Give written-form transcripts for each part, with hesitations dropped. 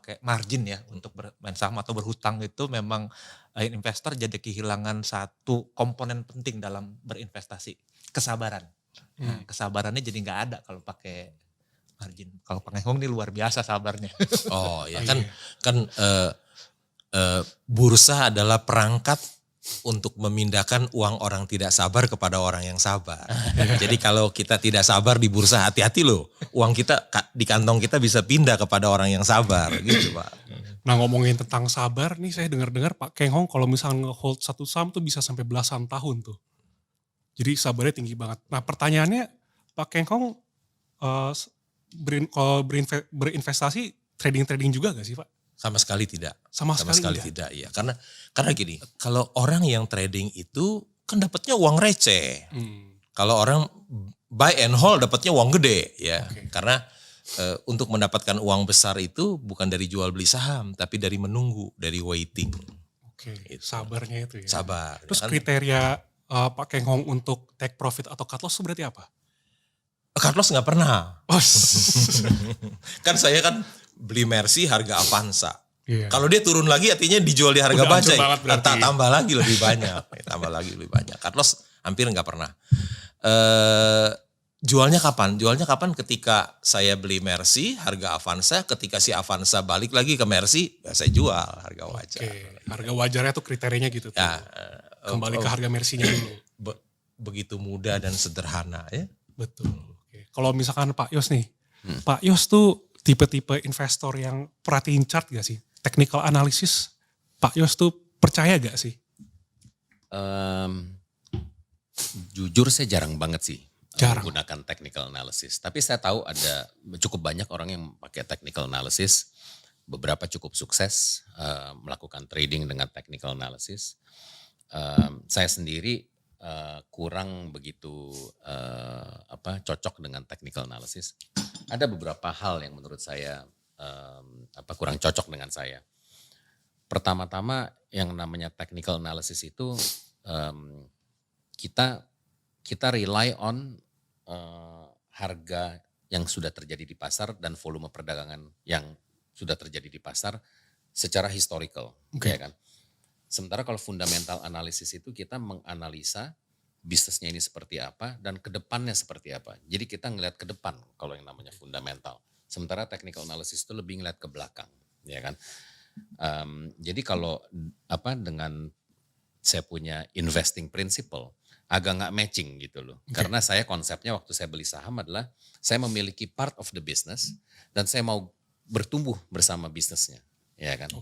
pakai margin ya untuk bermain saham atau berhutang itu memang investor jadi kehilangan satu komponen penting dalam berinvestasi, kesabaran. Nah, kesabarannya jadi nggak ada kalau pakai margin. Kalau Pak Hong ini luar biasa sabarnya. Oh ya kan bursa adalah perangkat untuk memindahkan uang orang tidak sabar kepada orang yang sabar. Jadi kalau kita tidak sabar di bursa, hati-hati loh. Uang kita di kantong kita bisa pindah kepada orang yang sabar gitu Pak. Nah ngomongin tentang sabar nih, saya dengar-dengar Pak Keng Hong kalau misalnya nge-hold satu saham tuh bisa sampai belasan tahun tuh. Jadi sabarnya tinggi banget. Nah pertanyaannya, Pak Keng Hong kalau berinvestasi trading juga gak sih Pak? Sama sekali tidak. Sama sekali tidak ya. Karena gini, kalau orang yang trading itu kan dapatnya uang receh. Kalau orang buy and hold dapatnya uang gede ya. Okay. Karena untuk mendapatkan uang besar itu bukan dari jual beli saham, tapi dari menunggu, dari waiting. Oke, sabarnya itu ya. Sabar. Terus kan? kriteria Pak Keng Hong untuk take profit atau cut loss itu berarti apa? Cut loss nggak pernah. Oh, Kan saya kan beli Mercy harga Avanza. iya. Kalau dia turun lagi artinya dijual di harga Udah bajai. hancur banget berarti. Tambah lagi lebih banyak. Tambah lagi lebih banyak. Cut loss hampir nggak pernah. Jualnya kapan? Jualnya kapan? Ketika saya beli Mercy harga Avanza, ketika si Avanza balik lagi ke Mercy, ya saya jual harga wajar. Oke, harga wajarnya tuh kriterianya gitu tuh. Ya, Kembali ke harga Mercy-nya dulu. begitu mudah dan sederhana ya. Betul. Oke. Kalau misalkan Pak Yos nih, Pak Yos tuh tipe-tipe investor yang perhatiin chart gak sih? Technical analysis, Pak Yos tuh percaya gak sih? Jujur saya jarang banget sih menggunakan technical analysis. Tapi saya tahu ada cukup banyak orang yang pakai technical analysis. Beberapa cukup sukses melakukan trading dengan technical analysis. Saya sendiri kurang begitu cocok dengan technical analysis. Ada beberapa hal yang menurut saya kurang cocok dengan saya. Pertama-tama yang namanya technical analysis itu kita rely on harga yang sudah terjadi di pasar dan volume perdagangan yang sudah terjadi di pasar secara historical, ya kan. Sementara kalau fundamental analysis itu kita menganalisa bisnisnya ini seperti apa dan ke depannya seperti apa. Jadi kita ngelihat ke depan kalau yang namanya fundamental. Sementara technical analysis itu lebih ngelihat ke belakang, ya kan. Jadi kalau dengan saya punya investing principle agak nggak matching gitu loh. Karena saya konsepnya waktu saya beli saham adalah saya memiliki part of the business dan saya mau bertumbuh bersama bisnisnya, ya kan.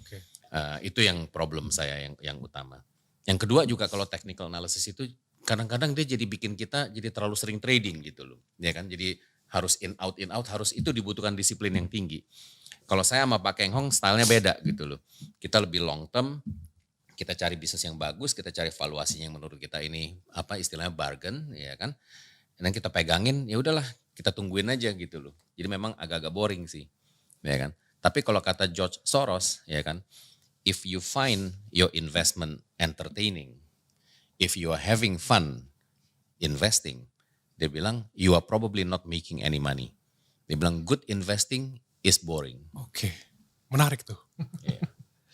Itu yang problem saya yang utama. Yang kedua juga kalau technical analysis itu kadang-kadang dia jadi bikin kita jadi terlalu sering trading gitu loh, ya kan. Jadi harus in out harus itu dibutuhkan disiplin yang tinggi. Kalau saya sama Pak Keng Hong stylenya beda gitu loh. Kita lebih long term, kita cari bisnis yang bagus, kita cari valuasinya yang menurut kita ini istilahnya bargain, ya kan. Dan kita pegangin, ya udahlah kita tungguin aja gitu loh. Jadi memang agak-agak boring sih, ya kan. Tapi kalau kata George Soros, ya kan, if you find your investment entertaining, if you are having fun investing, dia bilang you are probably not making any money. Dia bilang good investing is boring. Oke, menarik tuh. Yeah.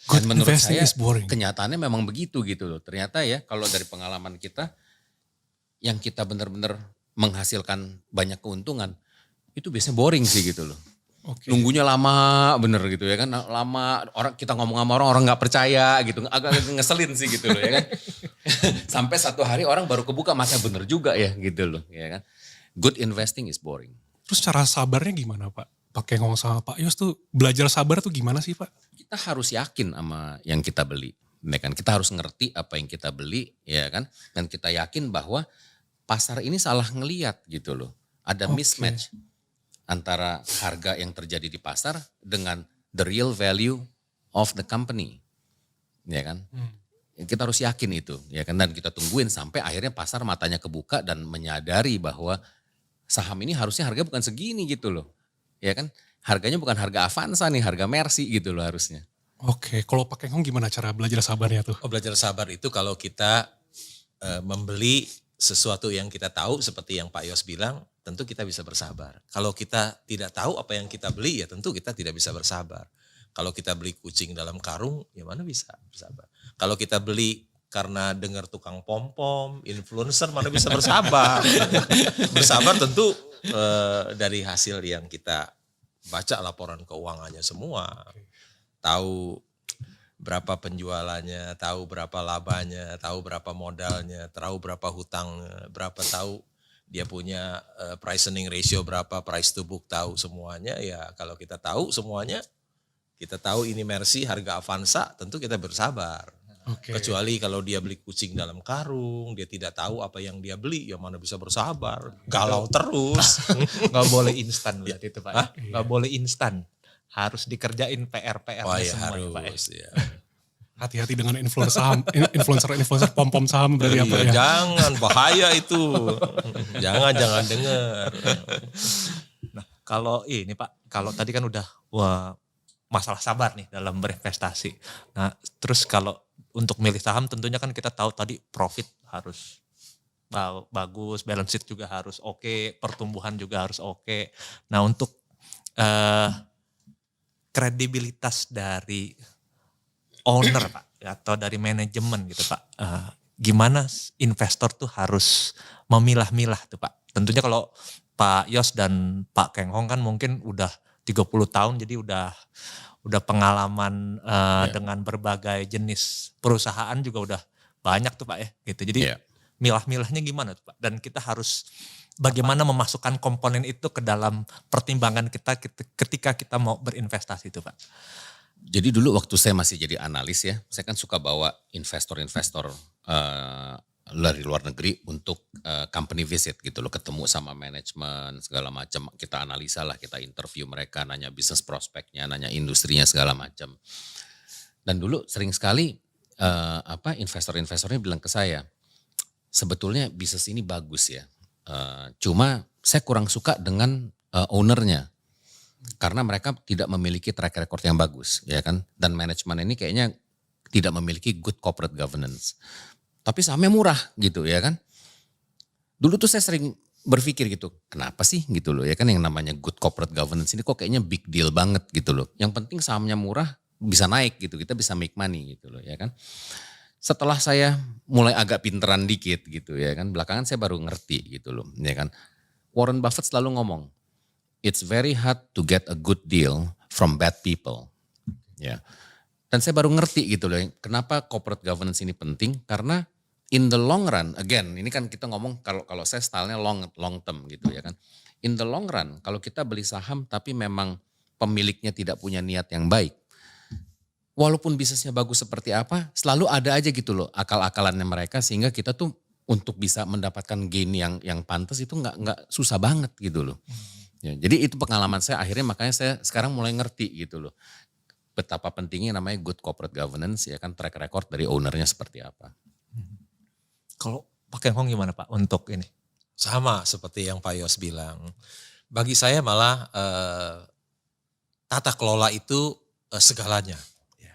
Good Dan menurut investing saya is boring. kenyataannya memang begitu gitu loh. Ternyata ya kalau dari pengalaman kita, yang kita benar-benar menghasilkan banyak keuntungan, itu biasanya boring sih gitu loh. Nunggunya lama bener gitu ya kan, lama orang kita ngomong sama orang nggak percaya gitu, agak ngeselin sih gitu loh ya kan. Sampai satu hari orang baru kebuka masa bener juga ya gitu loh ya kan. Good investing is boring. Terus cara sabarnya gimana Pak? Pak Keng Hong sama Pak Yos tuh belajar sabar tuh gimana sih Pak? Kita harus yakin sama yang kita beli, ya kan. Kita harus ngerti apa yang kita beli, ya kan. Dan kita yakin bahwa pasar ini salah ngelihat gitu loh. Ada mismatch antara harga yang terjadi di pasar dengan the real value of the company, ya kan. Kita harus yakin itu, ya kan. Dan kita tungguin sampai akhirnya pasar matanya kebuka dan menyadari bahwa saham ini harusnya harga bukan segini gitu loh. Ya kan, harganya bukan harga Avanza nih, harga Mercy gitu loh harusnya. Oke, kalau Pak Keng Hong gimana cara belajar sabarnya tuh? Belajar sabar itu kalau kita membeli sesuatu yang kita tahu seperti yang Pak Yos bilang, tentu kita bisa bersabar. Kalau kita tidak tahu apa yang kita beli ya tentu kita tidak bisa bersabar. Kalau kita beli kucing dalam karung, ya mana bisa bersabar. Kalau kita beli karena dengar tukang pom-pom, influencer, mana bisa bersabar. Bersabar tentu dari hasil yang kita baca laporan keuangannya semua. Tahu berapa penjualannya, tahu berapa labanya, tahu berapa modalnya, tahu berapa hutangnya, tahu dia punya price earning ratio berapa, price to book tahu semuanya. Ya kalau kita tahu semuanya, kita tahu ini Mercy harga Avanza, tentu kita bersabar. Kecuali kalau dia beli kucing dalam karung, dia tidak tahu apa yang dia beli, ya mana bisa bersabar. Galau terus. Nggak boleh instan berarti itu Pak. Nggak boleh instan. Harus dikerjain PR-PR-nya ya semua harus, ya Pak. ya. Hati-hati dengan influencer pom-pom saham berarti apa ya? Jangan, bahaya itu. Jangan dengar. Nah kalau ini Pak, kalau tadi kan udah masalah sabar nih dalam berinvestasi. Nah terus kalau untuk milih saham tentunya kan kita tahu tadi profit harus bagus, balance sheet juga harus oke, pertumbuhan juga harus oke. Nah untuk kredibilitas dari owner Pak atau dari manajemen gitu Pak, gimana investor tuh harus memilah-milah tuh Pak. Tentunya kalau Pak Yos dan Pak Keng Hong kan mungkin udah 30 tahun jadi udah pengalaman dengan berbagai jenis perusahaan juga udah banyak tuh Pak ya gitu. Jadi milah-milahnya gimana tuh Pak? Dan kita harus bagaimana memasukkan komponen itu ke dalam pertimbangan kita ketika kita mau berinvestasi itu Pak? Jadi dulu waktu saya masih jadi analis ya, saya kan suka bawa investor-investor dari luar negeri untuk company visit gitu loh, ketemu sama manajemen segala macam, kita analisa lah, kita interview mereka, nanya bisnis prospeknya, nanya industrinya segala macam. Dan dulu sering sekali investor-investornya bilang ke saya, sebetulnya bisnis ini bagus ya, cuma saya kurang suka dengan ownernya. Karena mereka tidak memiliki track record yang bagus, ya kan? Dan manajemen ini kayaknya tidak memiliki good corporate governance. Tapi sahamnya murah gitu, ya kan? Dulu tuh saya sering berpikir gitu, kenapa sih gitu loh, ya kan yang namanya good corporate governance ini kok kayaknya big deal banget gitu loh. Yang penting sahamnya murah, bisa naik gitu, kita bisa make money gitu loh, ya kan? Setelah saya mulai agak pinteran dikit gitu, ya kan? Belakangan saya baru ngerti gitu loh, ya kan? Warren Buffett selalu ngomong, it's very hard to get a good deal from bad people. Ya. Dan saya baru ngerti gitu loh, kenapa corporate governance ini penting, karena in the long run, again, ini kan kita ngomong kalau saya stylenya long term gitu ya kan. In the long run, kalau kita beli saham tapi memang pemiliknya tidak punya niat yang baik, walaupun bisnisnya bagus seperti apa, selalu ada aja gitu loh akal-akalannya mereka, sehingga kita tuh untuk bisa mendapatkan gain yang pantas itu nggak susah banget gitu loh. Ya, jadi itu pengalaman saya, akhirnya makanya saya sekarang mulai ngerti gitu loh. Betapa pentingnya namanya good corporate governance, ya kan, track record dari ownernya seperti apa. Kalau Pak Keng Hong gimana Pak untuk ini? Sama seperti yang Pak Yos bilang. Bagi saya malah tata kelola itu segalanya. Ya.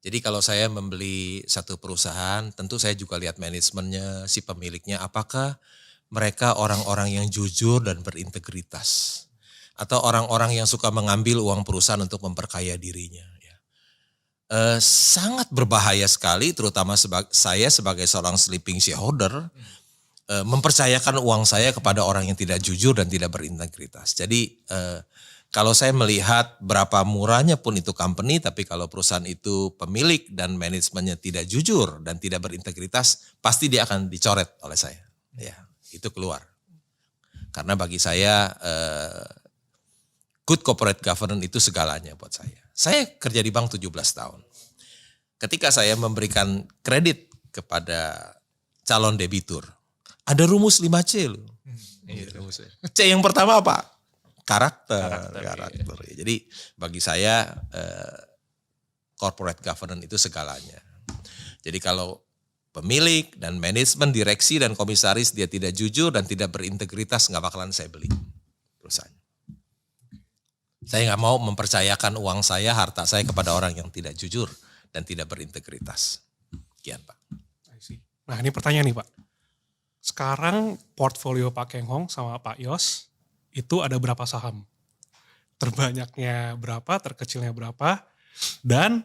Jadi kalau saya membeli satu perusahaan, tentu saya juga lihat manajemennya, si pemiliknya, apakah mereka orang-orang yang jujur dan berintegritas. Atau orang-orang yang suka mengambil uang perusahaan untuk memperkaya dirinya. Ya. Sangat berbahaya sekali, terutama saya sebagai seorang sleeping shareholder, mempercayakan uang saya kepada orang yang tidak jujur dan tidak berintegritas. Jadi kalau saya melihat berapa murahnya pun itu company, tapi kalau perusahaan itu pemilik dan manajemennya tidak jujur dan tidak berintegritas, pasti dia akan dicoret oleh saya. Ya. Itu keluar. Karena bagi saya good corporate governance itu segalanya buat saya. Saya kerja di bank 17 tahun. Ketika saya memberikan kredit kepada calon debitur, ada rumus 5C loh. C yang pertama apa? Karakter. Ya. Jadi bagi saya corporate governance itu segalanya. Jadi kalau pemilik dan manajemen, direksi dan komisaris dia tidak jujur dan tidak berintegritas, nggak bakalan saya beli perusahaan. Saya nggak mau mempercayakan uang saya, harta saya kepada orang yang tidak jujur dan tidak berintegritas. Sekian Pak. Nah ini pertanyaan nih Pak. Sekarang portfolio Pak Keng Hong sama Pak Yos itu ada berapa saham? Terbanyaknya berapa, terkecilnya berapa? Dan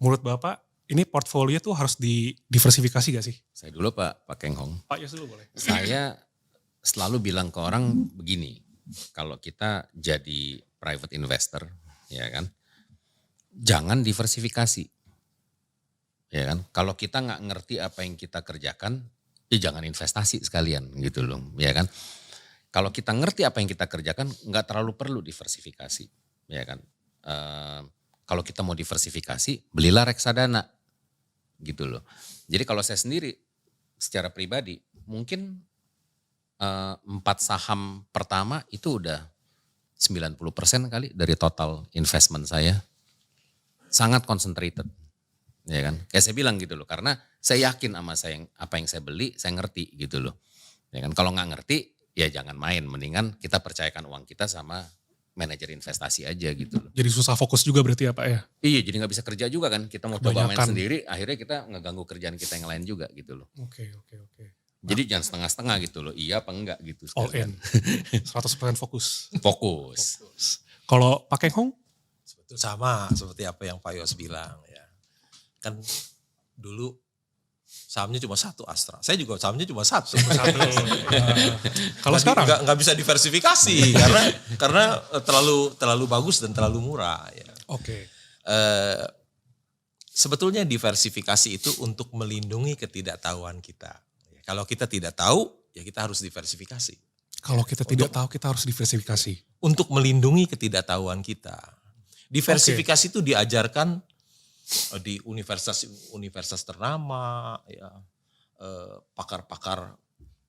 menurut Bapak ini portfolio tuh harus didiversifikasi gak sih? Saya dulu Pak Keng Hong. Pak Yos dulu boleh. Saya selalu bilang ke orang begini, kalau kita jadi private investor, ya kan, jangan diversifikasi, ya kan. Kalau kita nggak ngerti apa yang kita kerjakan, ya jangan investasi sekalian gitu loh, ya kan. Kalau kita ngerti apa yang kita kerjakan, nggak terlalu perlu diversifikasi, ya kan. Kalau kita mau diversifikasi, belilah reksadana, gitu loh. Jadi kalau saya sendiri, secara pribadi, mungkin 4 saham pertama itu udah 90% kali dari total investment saya. Sangat concentrated. Ya kan? Kayak saya bilang gitu loh, karena saya yakin sama apa yang saya beli, saya ngerti gitu loh. Ya kan? Kalau nggak ngerti, ya jangan main. Mendingan kita percayakan uang kita sama manajer investasi aja gitu loh. Jadi susah fokus juga berarti ya Pak ya? Iya, jadi nggak bisa kerja juga kan. Kita mau coba main Kebanyakan. sendiri, akhirnya kita ngeganggu kerjaan kita yang lain juga gitu loh. Oke. Jadi jangan setengah-setengah gitu loh, iya apa enggak gitu. All sekalian. in. 100% fokus. Fokus. Kalau Pak Keng Hong? Sebetulnya sama seperti apa yang Pak Yos bilang ya. Kan dulu sahamnya cuma satu Astra. Saya juga sahamnya cuma satu. Kalau sekarang? Nggak bisa diversifikasi karena terlalu bagus dan terlalu murah ya. Oke. Sebetulnya diversifikasi itu untuk melindungi ketidaktahuan kita. Kalau kita tidak tahu, ya kita harus diversifikasi. Kalau kita tidak tahu kita harus diversifikasi. Untuk melindungi ketidaktahuan kita. Diversifikasi itu diajarkan di universitas ternama, ya, pakar-pakar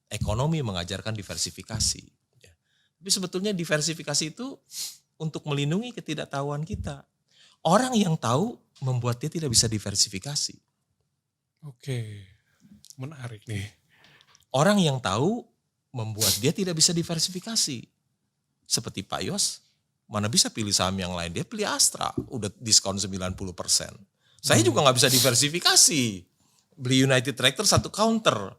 ekonomi mengajarkan diversifikasi. Ya. Tapi sebetulnya diversifikasi itu untuk melindungi ketidaktahuan kita. Orang yang tahu membuat dia tidak bisa diversifikasi. Oke. Menarik nih. Orang yang tahu membuat dia tidak bisa diversifikasi. Seperti Pak Yos, mana bisa pilih saham yang lain. Dia pilih Astra, udah diskon 90%. Saya juga gak bisa diversifikasi. Beli United Tractor satu counter.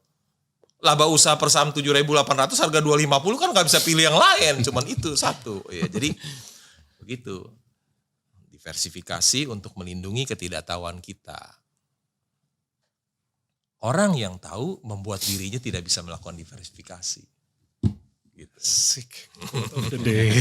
Laba usaha per saham 7.800, harga 250 kan gak bisa pilih yang lain. Cuman itu satu. Ya, jadi begitu. Diversifikasi untuk melindungi ketidaktahuan kita. Orang yang tahu membuat dirinya tidak bisa melakukan diversifikasi. Gitu. Sick. Quote of the day.